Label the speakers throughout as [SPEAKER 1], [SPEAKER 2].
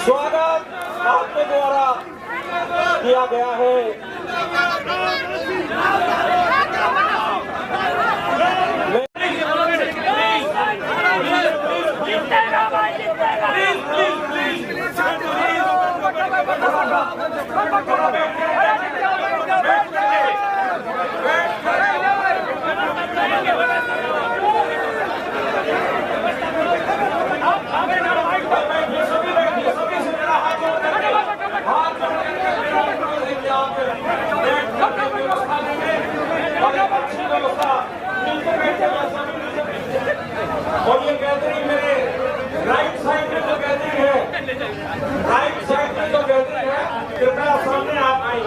[SPEAKER 1] स्वागत आपके द्वारा किया गया है। और ये गैदरिंग मेरे राइट साइड में जो गैदरिंग है, राइट साइड में जो गैदरिंग है, कृपया सामने आप आए,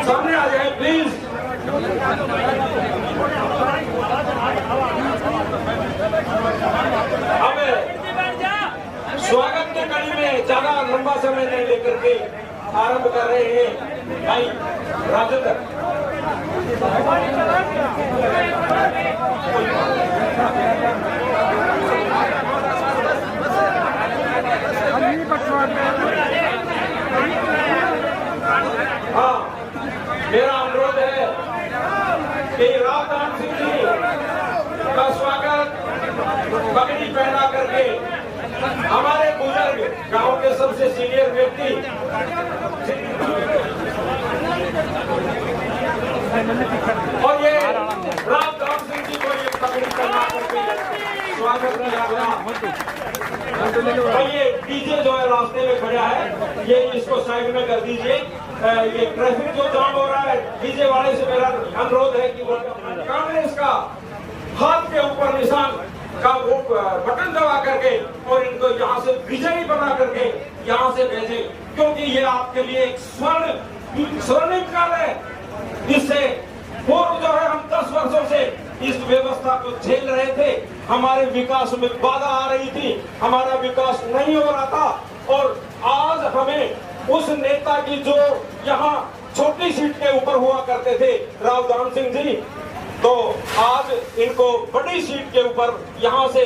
[SPEAKER 1] सामने आ जाए प्लीज। अब स्वागत के कड़ी में ज्यादा लंबा समय नहीं लेकर के आरंभ कर रहे हैं भाई राजेंद्र। हाँ, मेरा अनुरोध है कि रामदान सिंह जी का स्वागत पगड़ी पहना करके हमारे बुजुर्ग गांव के सबसे सीनियर व्यक्ति और ये रामदान सिंह जी को ये पगड़ी पहना करके स्वागत किया गया। ये डीजे जो है रास्ते में खड़ा है, ये इसको साइड में कर दीजिए। ये ट्रैफिक जो जाम हो रहा है, डीजे वाले से मेरा अनुरोध है कि वो कांग्रेस का हाथ के ऊपर निशान का वो बटन दबा करके और इनको यहाँ यहाँ से विजयी बना करके यहाँ से भेजें, क्योंकि ये आपके लिए एक स्वर्णिम काल है। इससे पूर्व जो है हम 10 वर्षों से इस व्यवस्था को झेल रहे थे, हमारे विकास में बाधा आ रही थी, हमारा विकास नहीं हो रहा था। और आज हमें उस नेता की जो यहाँ छोटी सीट के ऊपर हुआ करते थे राव दान सिंह जी, तो आज इनको बड़ी सीट के ऊपर यहाँ से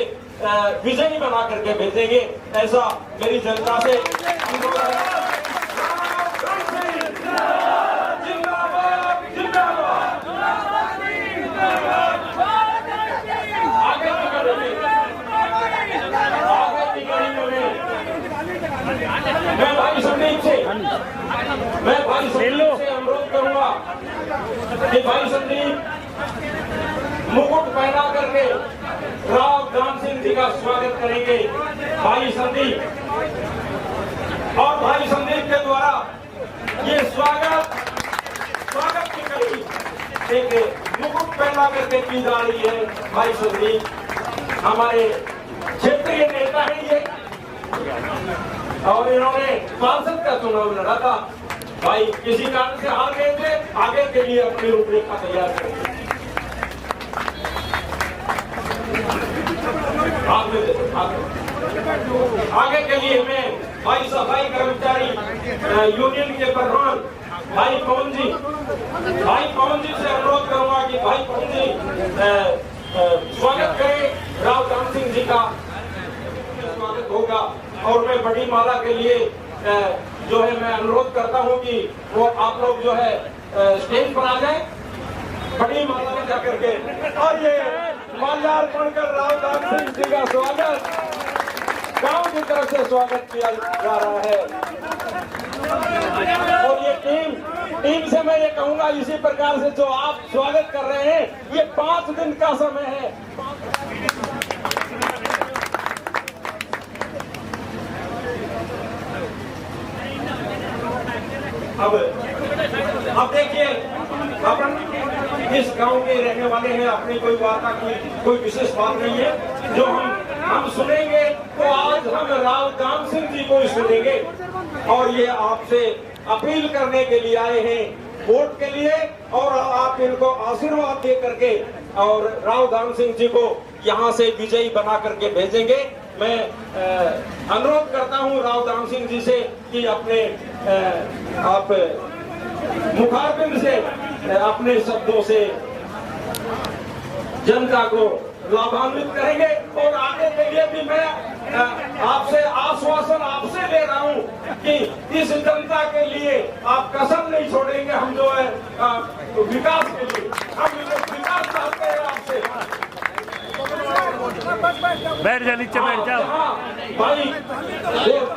[SPEAKER 1] विजयी बना करके भेजेंगे, ऐसा मेरी जनता से मैं भाई संदीप से अनुरोध करूंगा कि भाई संदीप मुकुट पहना करके राव दान सिंह जी का स्वागत करेंगे। भाई संदीप और भाई संदीप के द्वारा ये स्वागत की कड़ी एक मुकुट पहना करके की जा रही है। भाई संदीप हमारे क्षेत्रीय नेता है ये, और इन्होंने सांसद का चुनाव लड़ा था। भाई किसी कारण से हार गए थे, आगे के लिए अपनी रूपरेखा तैयार करें। आगे के लिए मैं भाई सफाई कर्मचारी यूनियन के प्रधान भाई पवन जी से अनुरोध करूंगा कि भाई पवन जी स्वागत करें। राव दान सिंह जी का स्वागत होगा, और मैं बड़ी माला के लिए जो है मैं अनुरोध करता हूं कि वो आप लोग जो है स्टेज पर आ जाए, बड़ी माला में जाकर के, और ये माल्यार्पण कर राव दान सिंह जी का स्वागत गांव की तरफ से स्वागत किया जा रहा है। और ये टीम से मैं ये कहूंगा, इसी प्रकार से जो आप स्वागत कर रहे हैं, ये 5 दिन का समय है। अब देखिए, अपन इस गांव के रहने वाले हैं, अपनी कोई वार्ता की कोई विशेष बात नहीं है जो हम सुनेंगे। तो आज हम राव दान सिंह जी को सुनेंगे, और ये आपसे अपील करने के लिए आए हैं वोट के लिए, और आप इनको आशीर्वाद दे करके और राव दान सिंह जी को यहाँ से विजयी बना करके भेजेंगे। मैं अनुरोध करता हूँ राव दान सिंह जी से कि अपने आप मुखारबिंद से अपने शब्दों से जनता को लाभान्वित करेंगे। और आगे के लिए भी मैं आपसे आश्वासन आपसे ले रहा हूं कि इस जनता के लिए आप कसर नहीं छोड़ेंगे। हम जो है विकास के लिए हम विकास चाहते हैं आपसे।
[SPEAKER 2] बैठ जा, नीचे बैठ जा
[SPEAKER 1] भाई।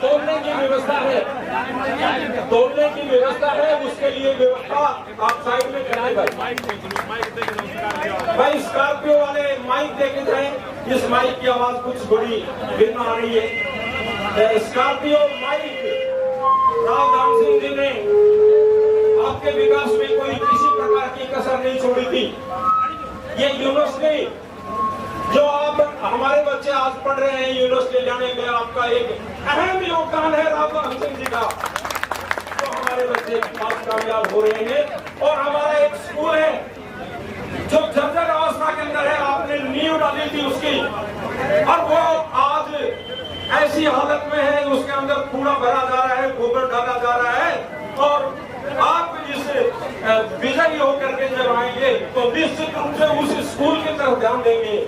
[SPEAKER 1] तोड़ने की व्यवस्था है, उसके लिए व्यवस्था आप साइड में करें। भाई स्कॉर्पियो वाले माइक देके जाएं, इस माइक की आवाज कुछ बड़ी भिन्न आ रही है। स्कॉर्पियो माइक राव दान सिंह जी ने आपके विकास में कोई किसी प्रकार की कसर नहीं छोड़ी थी। ये यूनिवर्सिटी जो आप हमारे बच्चे आज पढ़ रहे हैं, यूनिवर्सिटी जाने में आपका एक अहम योगदान है राव दान सिंह जी का, तो हमारे बच्चे आज कामयाब हो रहे हैं। और हमारा एक स्कूल है जो जर्जर अवस्था के अंदर है, आपने नींव डाली थी उसकी, और वो आज ऐसी हालत में है, उसके अंदर कूड़ा भरा जा रहा है, गोबर डाला जा रहा है। और आप इस विजयी होकर के जब आएंगे तो निश्चित रूप से उस स्कूल की तरफ ध्यान देंगे।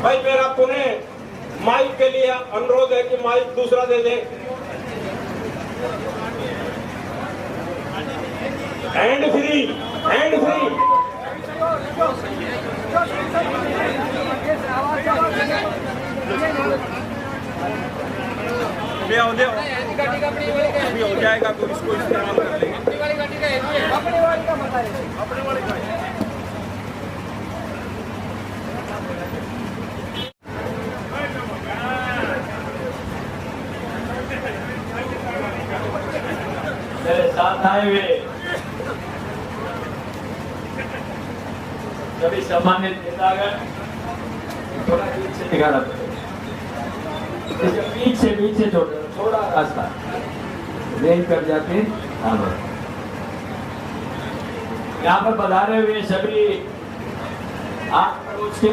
[SPEAKER 1] भाई मेरा पुनः माइक के लिए अनुरोध है कि माइक दूसरा दे दें। हैंड फ्री
[SPEAKER 3] अभी हो जाएगा तो इसको इस्तेमाल कर लेंगे। अपने वाली का बताइए, अपने वाली का।
[SPEAKER 4] आए हुए सभी सम्मानित नेतागण, थोड़ा पीछे दिखाना पड़ेगा, पीछे थोड़ा रास्ता रेंज कर जाते हैं। यहाँ पर पधारे हुए सभी आस पड़ोस के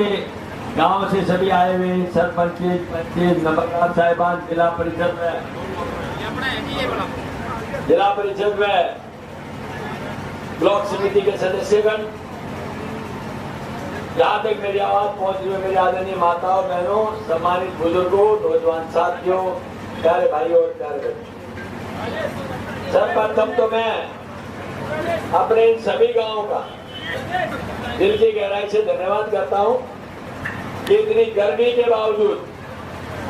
[SPEAKER 4] गांव से सभी आए हुए सरपंच, पंचायत, नंबरदार साहिबान, जिला परिषद में ब्लॉक समिति के सदस्यगण, जहाँ तक मेरी आवाज पहुंच रही है, मेरी आदरणीय माताओं, बहनों, सम्मानित बुजुर्गों, नौजवान साथियों, प्यारे भाइयों और प्यारे बच्चों, सर्वप्रथम तो मैं अपने इन सभी गांवों का दिल की गहराई से धन्यवाद करता हूं कि इतनी गर्मी के बावजूद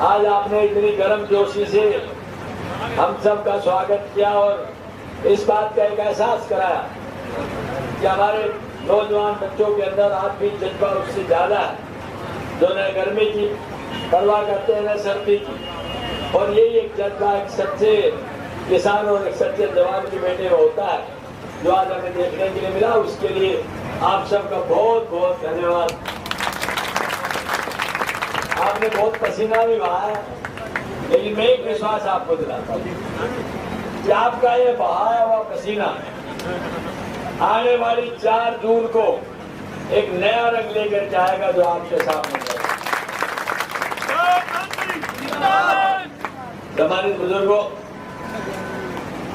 [SPEAKER 4] आज आपने इतनी गर्म जोशी से हम सब का स्वागत किया और इस बात का एक एहसास कराया कि हमारे नौजवान बच्चों के अंदर आज भी जज्बा उससे ज्यादा है, जो न गर्मी की परवाह करते हैं न सर्दी की। और यही एक जज्बा एक सच्चे किसान और एक सच्चे जवान के बेटे में होता है, जो आज हमें देखने के लिए मिला। उसके लिए आप सबका बहुत बहुत धन्यवाद। आपने बहुत पसीना भी बहाया, लेकिन मैं एक विश्वास आपको दिलाता हूँ कि आपका ये बहाया हुआ पसीना आने वाली 4 जून को एक नया रंग लेकर जाएगा, जो आपके सामने है। सम्मानित बुजुर्गों,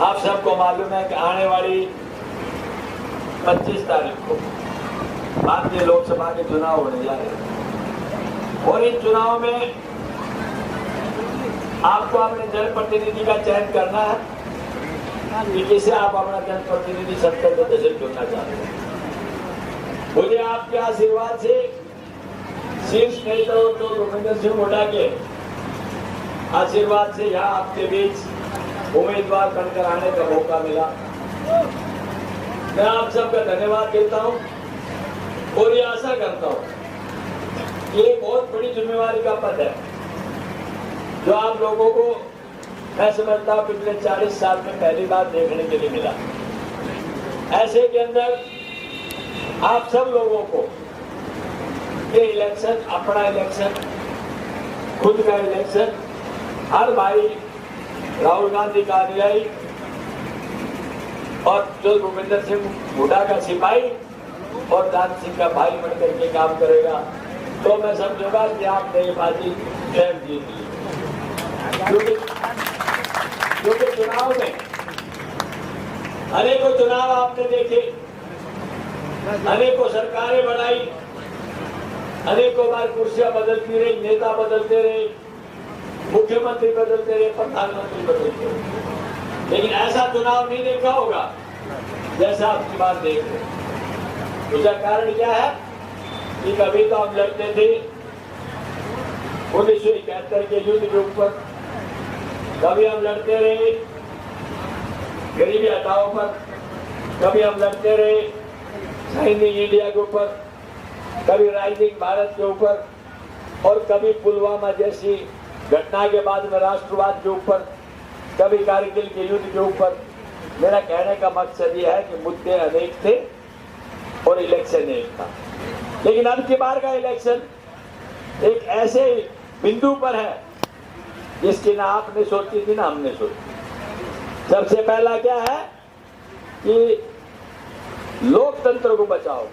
[SPEAKER 4] आप सबको मालूम है कि आने वाली 25 तारीख को भारतीय लोकसभा के चुनाव होने जा रहे हैं और इन चुनाव में आपको अपने जनप्रतिनिधि का चयन करना है कि किसे आप अपना जनप्रतिनिधि सत्ता के से चुनना चाहते हैं। मुझे आपके आशीर्वाद से शीर्ष नेताओं तो भूपेंद्र सिंह हुड्डा के आशीर्वाद से यहाँ आपके बीच उम्मीदवार बनकर आने का मौका मिला। मैं आप सबका धन्यवाद देता हूँ और ये आशा करता हूँ कि ये बहुत बड़ी जिम्मेवारी का पद है, जो आप लोगों को मैं समझता हूँ पिछले 40 साल में पहली बार देखने के लिए मिला। ऐसे के अंदर आप सब लोगों को ये इलेक्शन, अपना इलेक्शन, खुद का इलेक्शन, हर भाई राहुल गांधी का अनुयायी और जो भूपेंद्र सिंह हुड्डा का सिपाही और दान सिंह का भाई बनकर के काम करेगा, तो मैं समझूंगा कि आपने ये बाजी स्वयं जीत ली। क्योंकि चुनाव में अनेकों चुनाव आपने देखे, अनेकों सरकारें बनाई, अनेकों बार कुर्सियां बदलती रही, नेता बदलते रहे, मुख्यमंत्री बदलते रहे, प्रधानमंत्री बदलते रहे, लेकिन ऐसा चुनाव नहीं देखा होगा जैसा आपकी बात देख रहे। उसका कारण क्या है कि कभी तो हम लड़ते थे 1971 के युद्ध के ऊपर, कभी हम लड़ते रहे गरीबी हटाओ पर, कभी हम लड़ते रहे सैनिक इंडिया के ऊपर, कभी राइजिंग भारत के ऊपर, और कभी पुलवामा जैसी घटना के बाद में राष्ट्रवाद के ऊपर, कभी कारगिल के युद्ध के ऊपर। मेरा कहने का मकसद यह है कि मुद्दे अनेक थे और इलेक्शन एक था, लेकिन अब की बार का इलेक्शन एक ऐसे बिंदु पर है जिसकी ना आपने सोची थी ना हमने सोची। सबसे पहला क्या है कि लोकतंत्र को बचाओ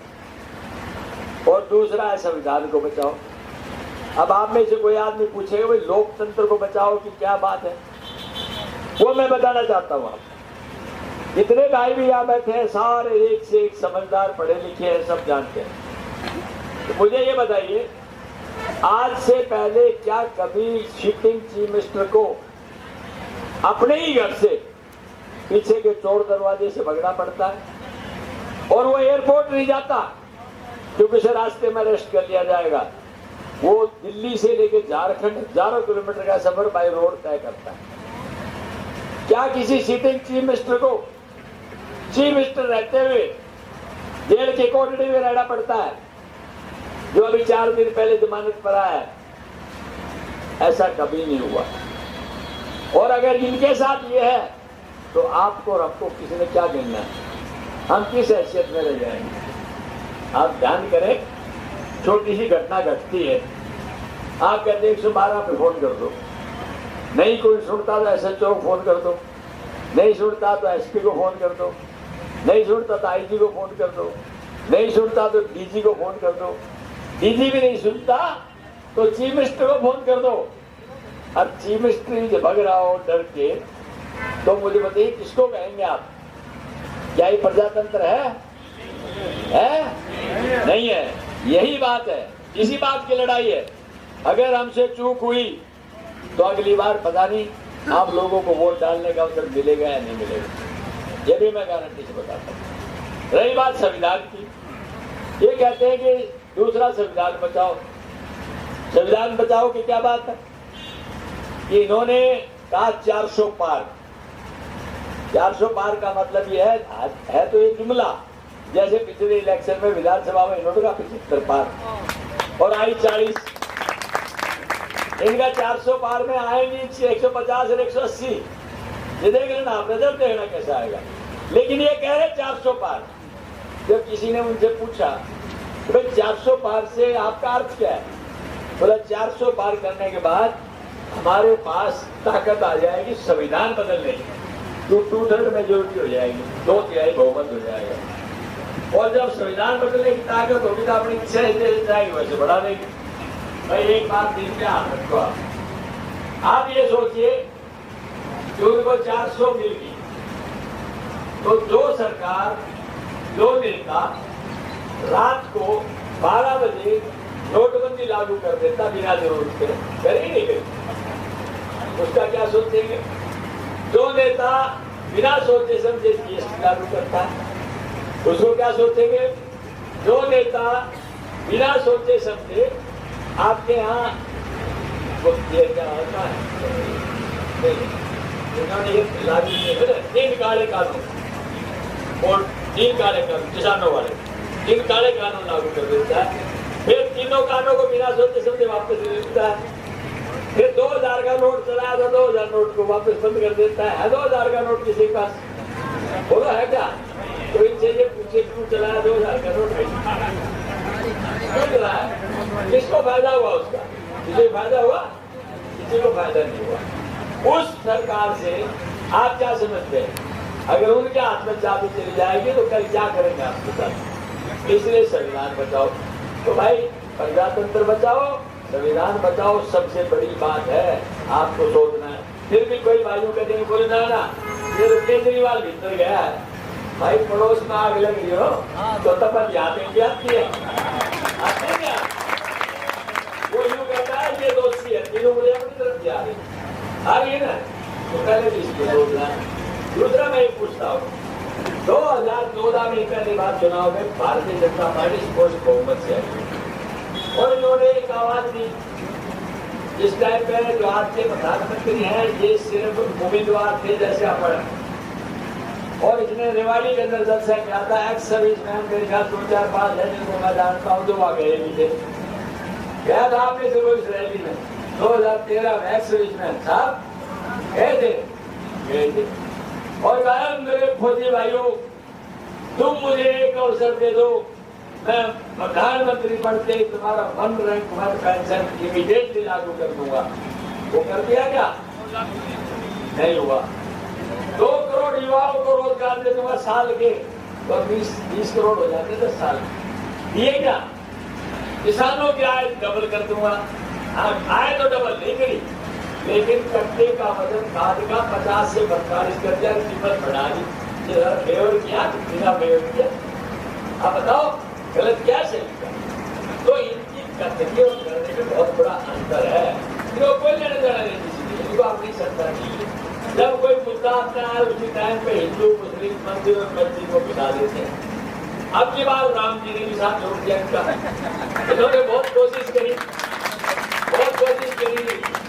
[SPEAKER 4] और दूसरा है संविधान को बचाओ। अब आप में से कोई आदमी पूछेगा भाई लोकतंत्र को बचाओ की क्या बात है, वो मैं बताना चाहता हूँ। आप जितने भाई भी यहाँ बैठे हैं सारे एक से एक समझदार, पढ़े लिखे हैं, सब जानते हैं। तो मुझे ये बताइए, आज से पहले क्या कभी सिटिंग चीफ मिनिस्टर को अपने ही घर से पीछे के चोर दरवाजे से भगना पड़ता है और वो एयरपोर्ट नहीं जाता क्योंकि उसे रास्ते में अरेस्ट कर लिया जाएगा? वो दिल्ली से लेकर झारखंड हजारों किलोमीटर का सफर बाय रोड तय करता है। क्या किसी सिटिंग चीफ मिनिस्टर को चीफ मिनिस्टर रहते हुए जेल के कोठरी में रहना पड़ता है, जो अभी 4 दिन पहले जमानत पर आया है? ऐसा कभी नहीं हुआ। और अगर इनके साथ ये है तो आपको और हमको किसी ने क्या गिनना है? हम किस हैसियत में रह जाएंगे? आप ध्यान करें, छोटी सी घटना घटती है, आप कहते 112 पे फोन कर दो, नहीं कोई सुनता तो SHO को फोन कर दो, नहीं सुनता तो SP को फोन कर दो, नहीं सुनता तो IG को फोन कर दो, नहीं सुनता तो DG को फोन कर दो, DG भी नहीं सुनता तो चीफ मिनिस्टर को फोन कर दो। अब चीफ मिनिस्टर जब भग रहा हो डर के, तो मुझे बताइए किसको कहेंगे आप? क्या ये प्रजातंत्र है? नहीं है। यही बात है, इसी बात की लड़ाई है। अगर हमसे चूक हुई तो अगली बार पता नहीं आप लोगों को वोट डालने का अवसर मिलेगा या नहीं मिलेगा, ये भी मैं गारंटी से बताता हूँ। रही बात संविधान की, ये कहते हैं कि दूसरा संविधान बचाओ। संविधान बचाओ की क्या बात है कि इन्होंने कहा 400 पार। 400 पार का मतलब ये है तो ये जुमला, जैसे पिछले इलेक्शन में विधानसभा में इन्होंने कहा 75 पार और आई 40। इनका 400 पार में आएंगी 150 और 180। ये देख लेना, आप नजर देखना कैसा आएगा। लेकिन ये कह रहे 400 पार। जब किसी ने उनसे पूछा भाई 400 पार से आपका अर्थ क्या है, बोला 400 पार करने के बाद हमारे पास ताकत आ जाएगी संविधान बदलने की, 2/3 मेजोरिटी हो जाएगी, 2/3 बहुमत हो जाएगा। और जब संविधान बदलने की ताकत होगी तो अपनी इच्छा जैसे जाएगी वैसे बढ़ा देगी। भाई एक बात दिल में याद रखो, आप ये सोचिए कि उनको 400 मिल गई तो जो सरकार, जो नेता रात को 12 बजे नोटबंदी लागू कर देता बिना जरूरत के, करेगी नहीं करेगी, उसका क्या सोचेंगे? जो नेता बिना सोचे समझे GST लागू करता है, उसको क्या सोचेंगे? जो नेता बिना सोचे समझे आपके यहाँ क्या होता है, लागू 3 काले कानून और 3 काले कानून किसानों वाले, 3 काले कानून लागू कर देता है, फिर तीनों कानूनों को बिना सोचे समझे वापस दे देता है। फिर 2000 का नोट चलाया था, 2000 नोट को वापस बंद कर देता है। 2000 का नोट किसी के पास बोला है क्या? तो इनसे ये पूछे क्यों चलाया 2000 का नोट? क्यों चलाया? किसको फायदा हुआ उसका? किसी फायदा हुआ? किसी को फायदा नहीं हुआ। उस सरकार से आप क्या समझते हैं? अगर उनके हाथ में चाबी चली जाएगी तो कल क्या करेंगे आपके साथ? इसलिए संविधान बचाओ। तो भाई प्रजातंत्र बचाओ, संविधान बचाओ, सबसे बड़ी बात है, आपको सोचना है। फिर भी कोई भाइयों कहते हैं बोले ना ये तो केजरीवाल भीतर गया है, भाई पड़ोस में आग लग रही हो तो तपन यहाँ पे आती है, आते हैं क्या? वो यूँ कहता है ये दोषी है, तीनों मुझे अपनी तरफ जा रही आ रही है ना, तो पहले भी इसको सोचना है। दूसरा मैं ये पूछता हूँ, 2014 में पहली बार चुनाव में भारतीय जनता पार्टी स्पष्ट बहुमत से आई और इन्होंने एक आवाज दी। इस टाइम पे जो आज के प्रधानमंत्री हैं ये सिर्फ उम्मीदवार थे जैसे अपन, और इसने रेवाड़ी के अंदर जलसा किया था। एक्स सर्विस मैन मेरे ख्याल 2-4-5 है जिनको मैं जानता हूँ, जो वहाँ गए भी थे। गया था आपने जरूर इस रैली में 2013 में एक्स सर्विस मैन साहब गए थे और कहा मेरे फौजी भाइयों तुम मुझे एक अवसर दे दो, मैं प्रधानमंत्री बनते ही तुम्हारा 1 रैंक 1 पेंशन इमीडिएटली लागू कर दूंगा। वो कर दिया क्या? नहीं हुआ। 2 करोड़ युवाओं को रोजगार दे दूंगा साल के, तो 20 करोड़ हो जाते 10 साल। दिए क्या? किसानों की आय डबल कर दूंगा। आय तो डबल नहीं करी, लेकिन कट्टे का वजन खाद का 50 से 42 कर दिया, कीमत बढ़ा दी। फेवर किया बिना फेवर किया। आप बताओ गलत क्या सही क्या? तो इनकी कथनी और करने में बहुत बड़ा अंतर है। इनको कोई लेने देना नहीं, किसी इनको अपनी सत्ता चाहिए। जब कोई मुद्दा आता है उसी टाइम पे हिंदू मुस्लिम मंदिर और मस्जिद को बिठा देते हैं। अब की बार राम जी ने भी साथ छोड़ दिया इनका। इन्होंने बहुत कोशिश करी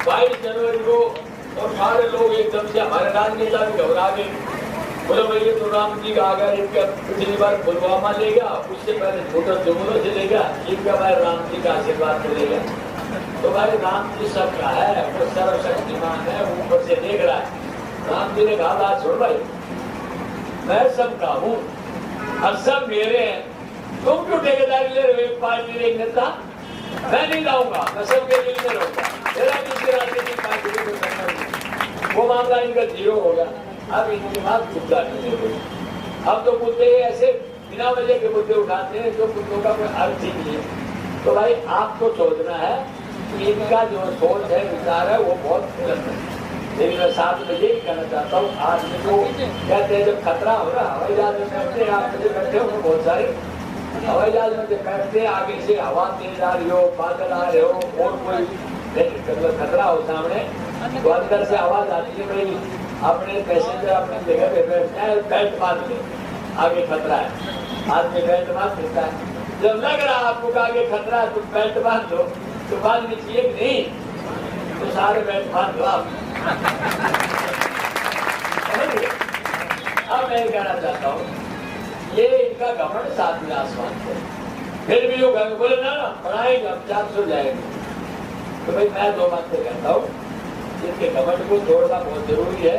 [SPEAKER 4] 22 जनवरी को, और सारे लोग एकदम से हमारे राजनेता भी घबरा गए। बोले भाई तो राम जी का आगे इनका पिछली बार पुलवामा ले गया, उससे पहले छोटा जुमलों से ले गया, इनका भाई राम जी का आशीर्वाद मिलेगा। तो भाई राम जी सबका है, वो सर्वशक्तिमान है, ऊपर से देख रहा है। राम जी ने कहा छोड़ भाई मैं सबका हूँ और सब मेरे हैं। तुम क्यों ठेकेदारी ले रहे हो? पार्टी एक नेता मैं नहीं लाऊंगा, मैं सबके दिल में रहूंगा। मेरा किसी राजनीतिक पार्टी को करना नहीं। वो मामला इनका जीरो हो गया। अब इनके बाद मुद्दा नहीं है। अब तो मुद्दे ऐसे बिना वजह के मुद्दे उठाते हैं जो मुद्दों का कोई अर्थ ही नहीं है। तो भाई आपको सोचना है कि इनका जो सोच है, विचार है, वो बहुत गलत है। लेकिन मैं साथ में ये कहना चाहता हूँ, आज को कहते हैं जब खतरा हो रहा, हवाई जहाज में बैठते हैं, आप मुझे बैठे होंगे बहुत सारे, हवाई जहाज में जब बैठते हैं, आगे से हवा तेज आ रही हो, बादल आ रहे हो और कोई खतरा हो सामने, तो अंदर से आवाज आती है, भाई अपने पैसेंजर अपने जगह पे बैठते हैं, बेल्ट बांध ले, आगे खतरा है। आदमी बेल्ट बांध देता है। जब लग रहा आपको कि आगे खतरा है तो बेल्ट बांध लो, तो बांधनी चाहिए कि नहीं? तो सारे बेल्ट बांध लो आप। अब मैं कहना चाहता हूँ, ये इनका घमंड सातवें आसमान पे, फिर भी लोग बोले ना बढ़ाएंगे हम 400 जाएंगे। तो भाई मैं दो बातें कहता हूँ, इनके घमंड को तोड़ना बहुत जरूरी है।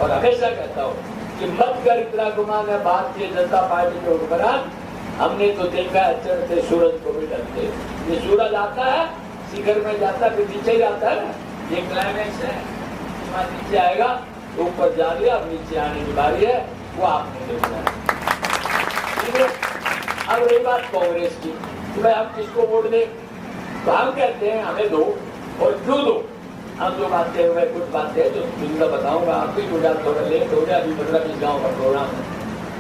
[SPEAKER 4] और हमेशा कहता हूँ कि मत कर इतना गुमान है भारतीय जनता पार्टी के हुक्मरान। हमने तो देखा है चढ़ते सूरज को भी डरते। ये सूरज आता है, शिखर में जाता है, फिर नीचे जाता है ना, ये क्लाइमेक्स है। नीचे आएगा तो ऊपर जा लिया, अब नीचे आने की बारी है, वो आपने देखना है। अब रही बात कांग्रेस की, तो भाई हम किसको वोट दें? तो हम कहते हैं हमें दो, और क्यों दो? हम जो बातें हुए कुछ बातें जो जिनका बताऊंगा, आप भी थोड़ा लेट हो गया, अभी 15-20 गाँव का प्रोग्राम है।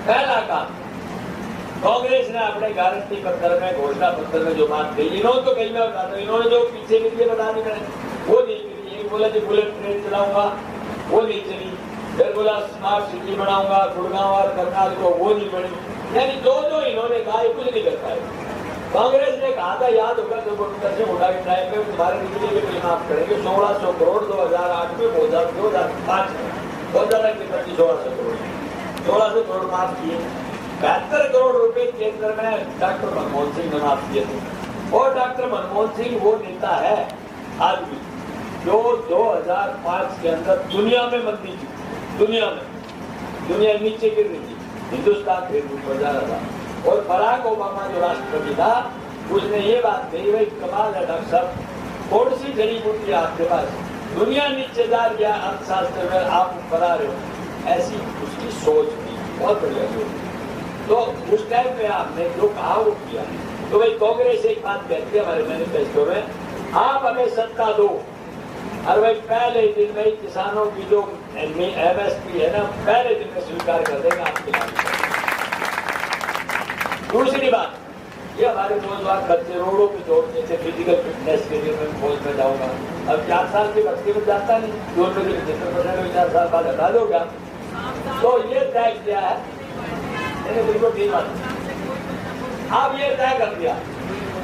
[SPEAKER 4] पहला काम, कांग्रेस ने अपने गारंटी पत्र में, घोषणा पत्र में जो बात कही, इन्होंने तो कही, मैं बताता हूँ, इन्होंने जो पीछे के लिए बता दी मैंने, वो नहीं करी। एक बोला जी बुलेट ट्रेन चलाऊंगा, वो नहीं चली। फिर बोला स्मार्ट सिटी बनाऊंगा गुड़गांव और करनाल को, वो नहीं बनी। यानी जो इन्होंने कहा कुछ नहीं कर पाए। कांग्रेस ने कहा था, याद होगा जब से मोटा के टाइम में तुम्हारे बिजली के बिल माफ करेंगे 1600 करोड़ 2008 में, 2005 में बहुत ज्यादा कीमत थी 1600 करोड़, 1600 करोड़ माफ किए। 72 करोड़ रुपए केंद्र में डॉक्टर मनमोहन सिंह ने माफ किए थे। और डॉक्टर मनमोहन सिंह वो नेता है आज भी जो 2005 के अंदर दुनिया में मंदी थी, दुनिया नीचे गिर रही थी, हिंदुस्तान फिर ऊपर जा रहा था। और बराक ओबामा जो राष्ट्रपति था, उसने ये बात कही, भाई कमाल है डॉक्टर साहब, कौन सी जड़ी बूटी है आपके पास, दुनिया नीचे जा रही है, अर्थशास्त्र में आप ऊपर आ रहे हो। ऐसी उसकी सोच थी, बहुत बढ़िया सोच। तो उस टाइम पे आपने जो कहा वो किया। तो भाई कांग्रेस एक बात कहती है हमारे मैनिफेस्टो में, आप हमें सत्ता दो, और भाई पहले दिन में किसानों की जो MSP है ना, पहले दिन में स्वीकार कर देंगे आपके लिए। दूसरी बात, ये हमारे नौजवान बच्चे रोडों पे दौड़ने से फिजिकल फिटनेस के लिए मैं फौज में जाऊंगा। अब 4 साल के बच्चे में जाता नहीं, 75% 4 साल बाद हटा दोगे। तो ये तय किया है, मैंने बिल्कुल ठीक बात। अब ये तय कर दिया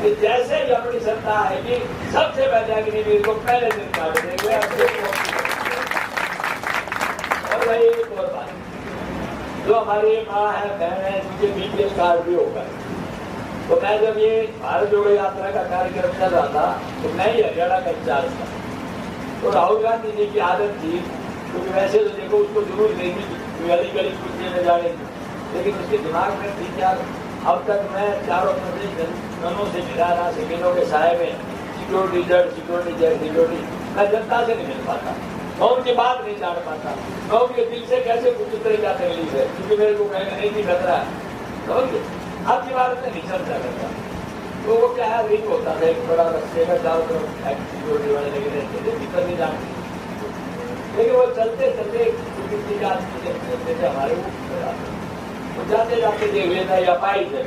[SPEAKER 4] कि जैसे ही अपनी सत्ता आएगी, सबसे पहले अग्निवीर को पहले दिन काट देंगे। और भाई एक और बात, जो हमारी माँ है, बहन है, जिनके BPL कार्ड भी होगा, तो मैं जब ये भारत जोड़ो यात्रा का कार्यक्रम चल रहा था, तो मैं ही हरियाणा का इंचार्ज था। तो राहुल गांधी जी की आदत थी, क्योंकि वैसे तो देखो उसको जरूर देगी, गली गली कुछ में जाएंगे, लेकिन उसके दिमाग में थी क्या, अब तक मैं चारों जनों से मिला रहा, जमीनों के साय में, सिक्योरिटी जेट, सिक्योरिटी, मैं जनता से नहीं मिल पाता, मैं उनकी बात नहीं जान पाता, मैं उनके दिल से कैसे कुछ उतरे क्या तकलीफ है, क्योंकि मेरे को कहना नहीं भी खतरा है। आपकी बात में नहीं चर्चा करता, तो वो क्या है, रिंग होता था एक बड़ा रस्ते का, चारों तरफ सिक्योरिटी वाले लेके रहते थे, भीतर नहीं जाते। लेकिन वो चलते चलते हमारे वो जाते जाते देख लेता है, या पाई है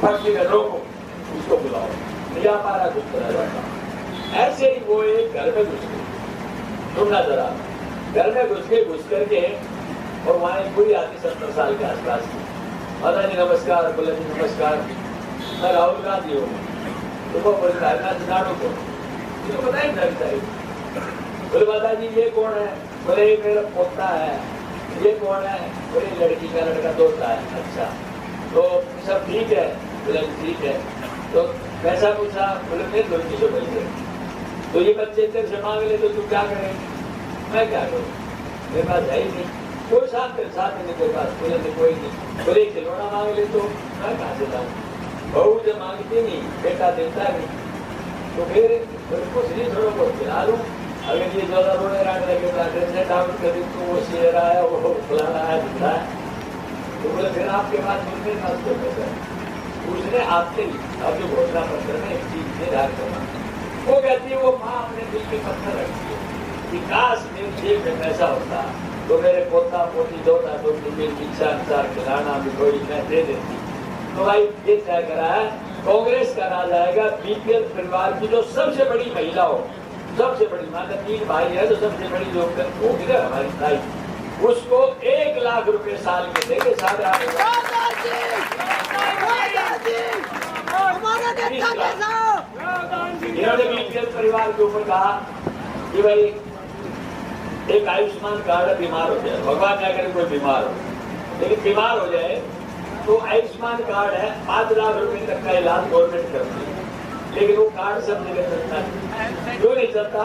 [SPEAKER 4] फटली का रोको, उसको बुलाओ, नहीं आ पा रहा, कुछ करा जाता। ऐसे ही वो एक घर में घुस गए, सुनना जरा, घर में घुस करके, और वहाँ एक बुढ़ी आती 70 साल के आसपास की, माता जी नमस्कार, बोले जी नमस्कार, मैं राहुल गांधी हूँ। तो वो बोलता है नाडू को, इसको पता ही नहीं, बोले माता जी ये कौन है, बोले मेरा पोता है। ये कौन है, बोले लड़की का लड़का दोस्त है। अच्छा, तो सब ठीक है, बोले ठीक है। तो पैसा पूछा, बोले मेरे लड़की से पैसे, तो ये बच्चे तेरे से मांग ले तो तू क्या करें, मैं क्या करूँ, मेरे पास है ही नहीं। कोई साथ नहीं तेरे पास, बोले कोई नहीं, बोले खिलौना मांग ले तो मैं कहाँ से लाऊं, बहू जब मांगती नहीं बेटा देता नहीं, तो फिर कुछ नहीं थोड़ा बहुत खिला लूँ। अगर ये ज्यादा रोने राग लगेगा ड्रेस डाउन कर दी तो वो शेर आया, वो फलाना आया, दिखा है, तो बोले फिर आपके पास मिलने ना उसको पैसा उसने आपसे ही अब जो घोषणा पत्र में एक चीज से राग करना, वो कहती है वो माँ अपने दिल के पत्थर रखती है कि काश मेरे जेब में पैसा होता तो मेरे पोता पोती दोता तो मेरी इच्छा अनुसार खिलाना भी कोई मैं दे देती। तो भाई ये तय करा है कांग्रेस का राज आएगा, बीपीएल परिवार की जो सबसे बड़ी महिला हो, सबसे बड़ी माता 3 भाई है तो सबसे बड़ी जो होगी ना हमारी ताई, उसको 1 लाख रुपए साल के देंगे, 8,500। इन्होंने बीपीएल परिवार के ऊपर कहा कि भाई एक आयुष्मान कार्ड है, बीमार हो जाए, भगवान क्या करे कोई बीमार हो, लेकिन बीमार हो जाए तो आयुष्मान कार्ड है 5 लाख रुपए तक का इलाज गवर्नमेंट करती है, लेकिन वो कार्ड सब जगह चलता है। क्यों नहीं चलता?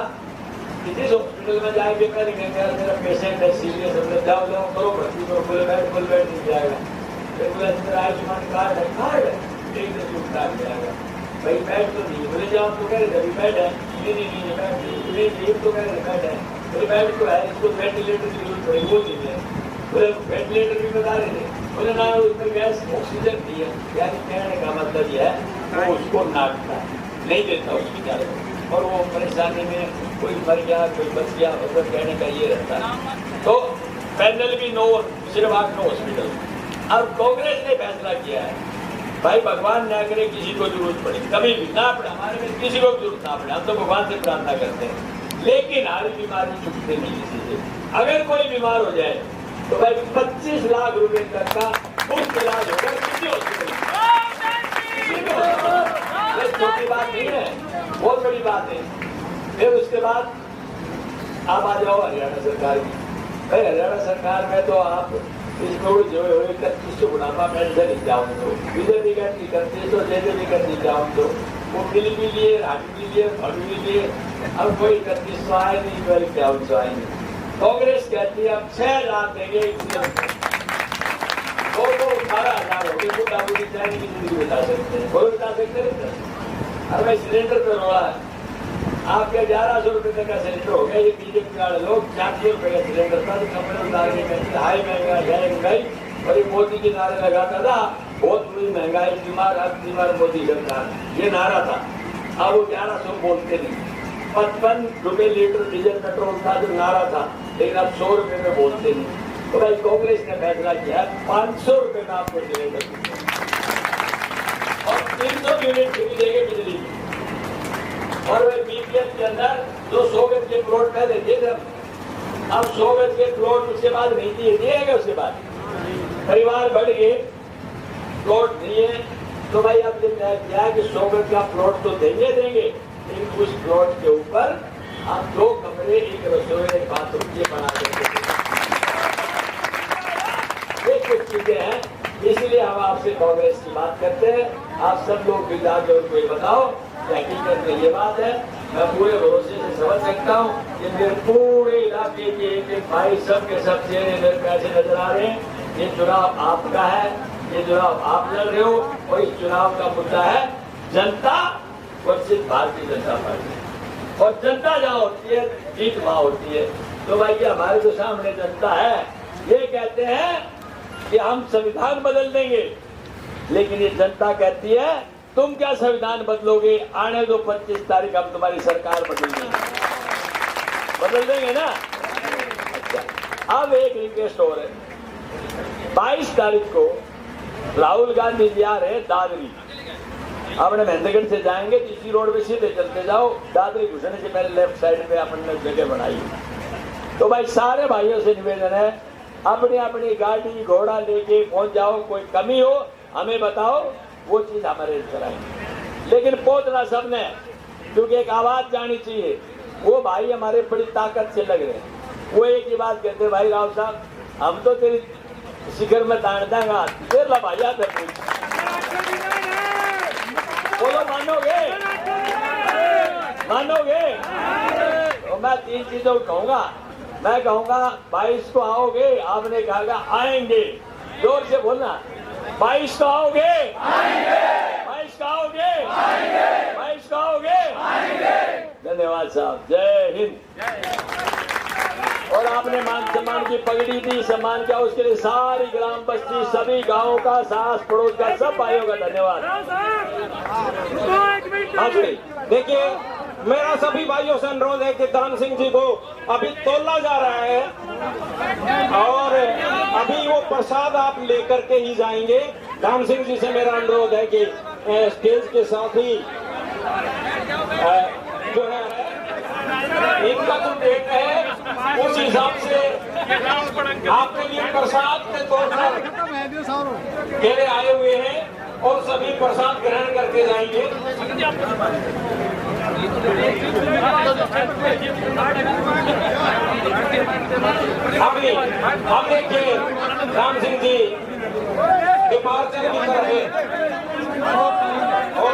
[SPEAKER 4] जिस हॉस्पिटल में जाएंगे मेरा पेशेंट है सीरियस, हमने जाओ करो भर्ती करो, फुल बेड मिल जाएगा, फिर बोले आयुष्मान कार्ड है एक दिन छूटता जाएगा, भाई बेड तो नहीं, बोले जाओ तो कह रहे बेड है, नहीं बेड तो कह रहे बेड है, बोले बेड तो है, इसको वेंटिलेटर की जरूरत पड़ेगी, वो नहीं है, बोले वेंटिलेटर भी बता रहे थे, बोले ना उसमें गैस ऑक्सीजन नहीं है, यानी कहने का मतलब यह है वो उसको नाटता नहीं देता उसकी क्या, और वो परेशानी में कोई मर गया कोई बच गया, मतलब कहने का ये रहता है। तो पैनल भी नो, सिर्फ 8 हॉस्पिटल। अब कांग्रेस ने फैसला किया है भाई भगवान न करे किसी को जरूरत पड़े, कभी भी ना पड़े, हमारे में किसी को जरूरत ना पड़े, हम तो भगवान से प्रार्थना करते हैं, लेकिन हमारी बीमारी छूटते नहीं किसी से। अगर कोई बीमार हो जाए तो भाई 25 लाख रुपए तक का मुफ्त इलाज होगा किसी हॉस्पिटल। छोटी बात नहीं है, बहुत बड़ी बात है। फिर उसके बाद आप आ जाओ हरियाणा सरकार की, भाई हरियाणा सरकार में तो आप इसको जो 31 बुढ़ापा पेंशन ही जाऊँ तो बीजेपी का 31 तो जेजेपी का नहीं जाऊँ तो वो बिल भी लिए, राहत भी लिए, फल भी लिए, अब कोई 31 आए नहीं, कोई 51 आए नहीं। कांग्रेस कहती है अब 6 लाख देंगे, 18,000 हो गए, बुढ़ा बुढ़ी चाइनी की जिंदगी बता सकते हैं, कोई बता सकते हैं। अरे भाई सिलेंडर तो रोड़ा है, आपके 1100 रुपए तक का सिलेंडर हो गया, ये बीजेपी वाले लोग 400 रुपए का सिलेंडर था, कंपनी उतारने में हाई महंगाई, और ये मोदी के नारे लगाता था बहुत बुरी महंगाई, बीमार मोदी सरकार, ये नारा था। अब वो 1100 बोलते नहीं, 55 रुपए लीटर डीजल पेट्रोल था जो नारा था, लेकिन अब 100 रुपए में बोलते नहीं। तो भाई कांग्रेस ने फैसला किया 500 रुपए में आपको सिलेंडर और 300 यूनिट फ्री देंगे बिजली की। और वह बीपीएल के अंदर जो 100 गज के प्लॉट पहले थे, अब 100 गज के प्लॉट उसके बाद नहीं दिएगा, उसके बाद परिवार बढ़ गए, प्लॉट नहीं है, तो भाई अब ये तय किया कि 100 गज का प्लॉट तो देंगे, लेकिन उस प्लॉट के ऊपर आप 2 कमरे, 1 रसोई, 1 बाथरूम ये बना देंगे। ये कुछ चीजें हैं, इसलिए हम आपसे कांग्रेस की बात करते हैं। आप सब लोग भी जाके उनको ये बताओ कि हकीकत में ये बात है। मैं पूरे भरोसे से समझ सकता हूँ कि मेरे पूरे इलाके के एक भाई सब के सब चेहरे मेरे पैसे नजर आ रहे हैं। ये चुनाव आपका है, ये चुनाव आप लड़ रहे हो, और इस चुनाव का मुद्दा है जनता वर्सेस भारतीय जनता पार्टी। और जनता जहाँ होती है जीत वहाँ होती है। तो भाई ये हमारे तो सामने जनता है, ये कहते हैं कि हम संविधान बदल देंगे, लेकिन ये जनता कहती है तुम क्या संविधान बदलोगे, आने दो 25 तारीख हम तुम्हारी सरकार बदल देंगे ना। अच्छा, अब एक रिक्वेस्ट और है, 22 तारीख को राहुल गांधी जी आ रहे दादरी, अपने महेंद्रगढ़ से जाएंगे, इसी रोड पे सीधे चलते जाओ, दादरी घुसने से पहले लेफ्ट साइड पे अपने जगह बनाई। तो भाई सारे भाइयों से निवेदन है, अपनी अपनी गाड़ी घोड़ा लेके पहुंच जाओ, कोई कमी हो हमें बताओ, वो चीज हम अरेंज कराएंगे। लेकिन पहुंचना सबने, क्योंकि एक आवाज जानी चाहिए। वो भाई हमारे बड़ी ताकत से लग रहे हैं, वो एक ही बात कहते, भाई राव साहब हम तो तेरी शिखर में ताड़ देंगे, फिर ला भाई आते बोलो मानोगे? तो मैं 3 चीजों कहूंगा। मैं कहूंगा 22 को आओगे, आपने कहा आएंगे, जोर से बोलना, 22 को आओगे, 22 को आओगे, 22 को आओगे। धन्यवाद साहब, जय हिंद। और आपने मान सम्मान की पगड़ी दी, सम्मान किया, उसके लिए सारी ग्राम बस्ती, सभी गांवों का, सास पड़ोस का, सब भाइयों का धन्यवाद। हाँ जी,
[SPEAKER 1] देखिए मेरा सभी भाइयों से अनुरोध है कि दान सिंह जी को अभी तोला जा रहा है और अभी वो प्रसाद आप लेकर के ही जाएंगे। दान सिंह जी से मेरा अनुरोध है कि स्टेज के साथ ही जो है इनका जो डेट है उस हिसाब से आपके लिए प्रसाद के तौर पर केले आए हुए हैं और सभी प्रसाद ग्रहण करके जाएंगे। अब देखिए राम सिंह जी डिपार्चर की तरफ है और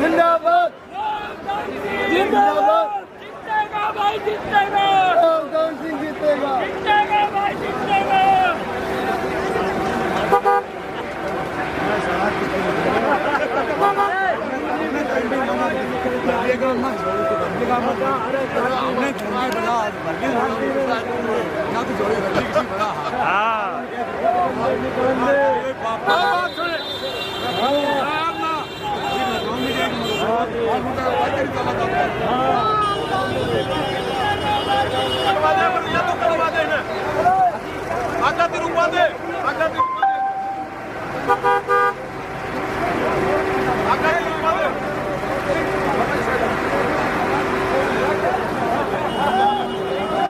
[SPEAKER 5] जिंदाबाद जिंदाबाद जीतेगा भाई जीतेगा दान सिंह जीतेगा जीतेगा भाई जीतेगा।
[SPEAKER 2] हाँ